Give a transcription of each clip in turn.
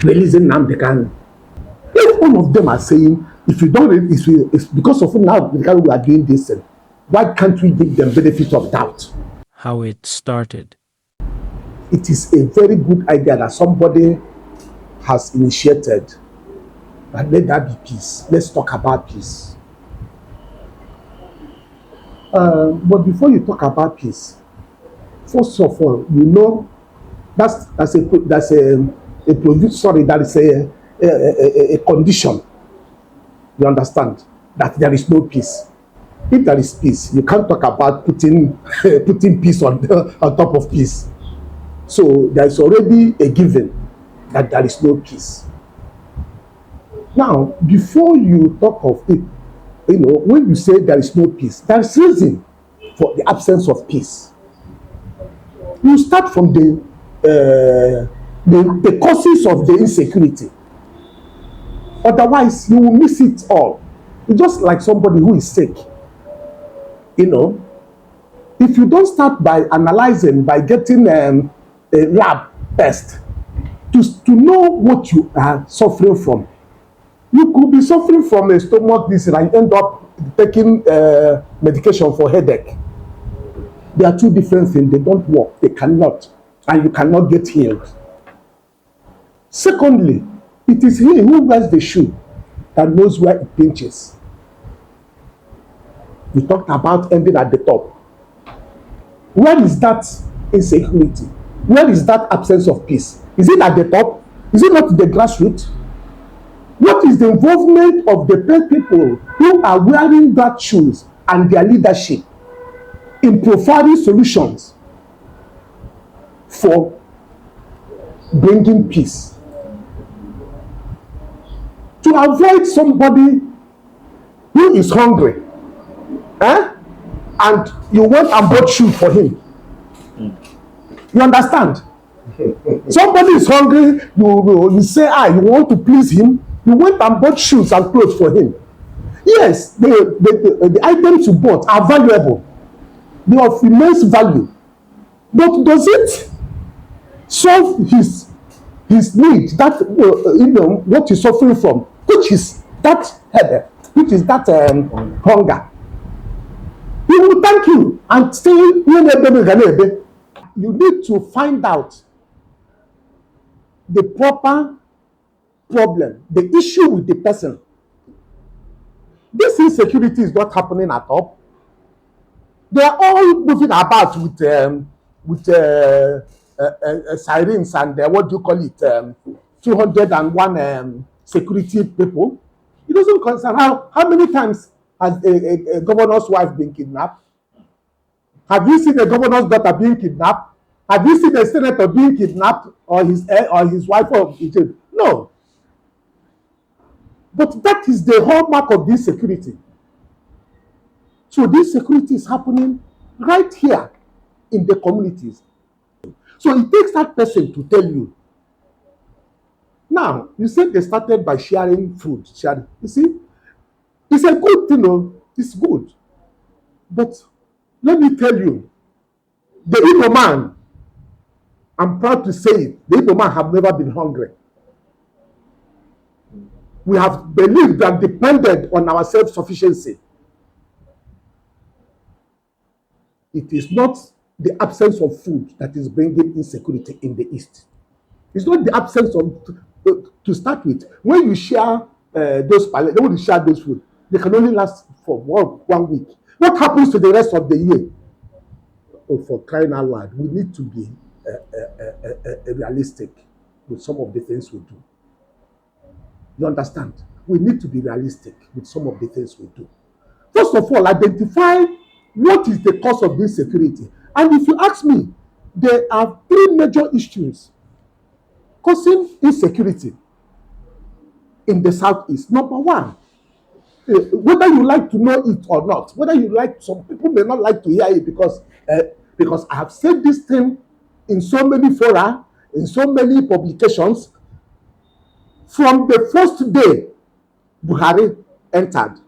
releasing Nnamdi Kanu. If all of them are saying, if you don't, it's because of Nnamdi Kanu we are doing this, why can't we give them benefit of doubt? How it started. It is a very good idea that somebody has initiated. But let that be peace. Let's talk about peace. But before you talk about peace, first of all, you know that's a condition. You understand that there is no peace. If there is peace, you can't talk about putting peace on top of peace. So there is already a given that there is no peace. Now, before you talk of it, you know, when you say there is no peace, there is reason for the absence of peace. You start from the causes of the insecurity. Otherwise, you will miss it all. It's just like somebody who is sick. You know, if you don't start by analyzing, by getting a lab test to know what you are suffering from, you could be suffering from a stomach disease and end up taking medication for headache. They are two different things. They don't work. They cannot. And you cannot get healed. Secondly, it is he who wears the shoe that knows where it pinches. We talked about ending at the top. Where is that insecurity? Where is that absence of peace? Is it at the top? Is it not the grassroots? What is the involvement of the people who are wearing that shoes and their leadership in providing solutions for bringing peace? To avoid somebody who is hungry, and you went and bought shoes for him. You understand? Somebody is hungry, you say, you want to please him. You went and bought shoes and clothes for him. Yes, the items you bought are valuable. They are of immense value. But does it solve his need, that what he's suffering from, which is that headache, which is that hunger? He will thank you and say, you need to find out the proper problem, the issue with the person. This insecurity is not happening at all. They are all moving about with sirens and what do you call it, 201 security people. It doesn't concern how many times has a governor's wife been kidnapped? Have you seen a governor's daughter being kidnapped? Have you seen a senator being kidnapped or his wife or Egypt? No. But that is the hallmark of this security. So this security is happening right here in the communities. So it takes that person to tell you. Now, you said they started by sharing food. You see, it's a good thing, it's good. But let me tell you, the Igbo man, I'm proud to say it, the Igbo man have never been hungry. We have believed and depended on our self-sufficiency. It is not the absence of food that is bringing insecurity in the East. It's not the absence of, to start with. When you share when you share those food, they can only last for one week. What happens to the rest of the year? Oh, for crying out loud, we need to be realistic with some of the things we do. You understand? We need to be realistic with some of the things we do. First of all, identify what is the cause of this security. And if you ask me, there are three major issues causing insecurity in the Southeast. Number one, whether you like to know it or not, whether you like, some people may not like to hear it because I have said this thing in so many fora, in so many publications. From the first day Buhari entered,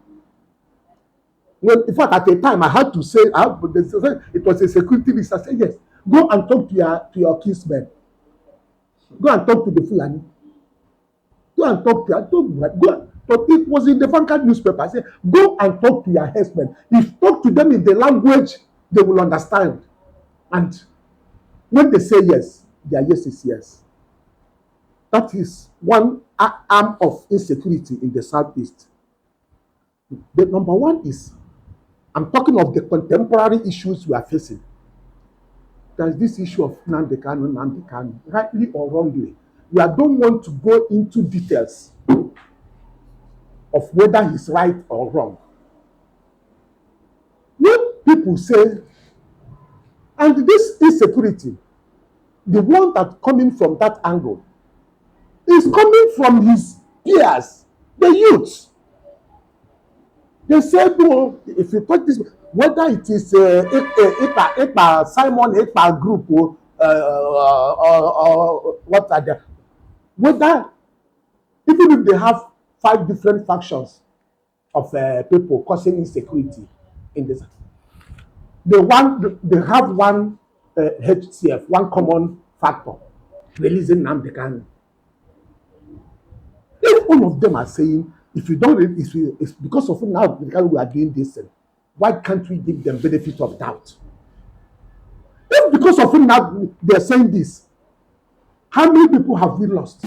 when, in fact, at the time I had to say, it was a security risk. I said, yes, go and talk to your kinsmen. Go and talk to the Fulani. Go and talk to. I told you, go and talk. It was in the Vanguard newspaper. I said, go and talk to your herdsmen. If talk to them in the language they will understand, and when they say yes, their yes is yes. That is one arm of insecurity in the southeast. The number one is, I'm talking of the contemporary issues we are facing. There's this issue of Nnamdi Kanu, rightly or wrongly. We don't want to go into details of whether he's right or wrong. When people say, and this insecurity, the one that coming from that angle, is coming from his peers, the youths. They say, no, if you talk this, whether it is Ipa Simon Ipa group or what are they, whether even if they have 5 different factions of people causing insecurity in this, they have one HCF, one common factor, releasing Nnamdi Kanu. If all of them are saying, if you don't, it's because of now we are doing this, why can't we give them benefit of doubt? If because of now they're saying this, how many people have we lost?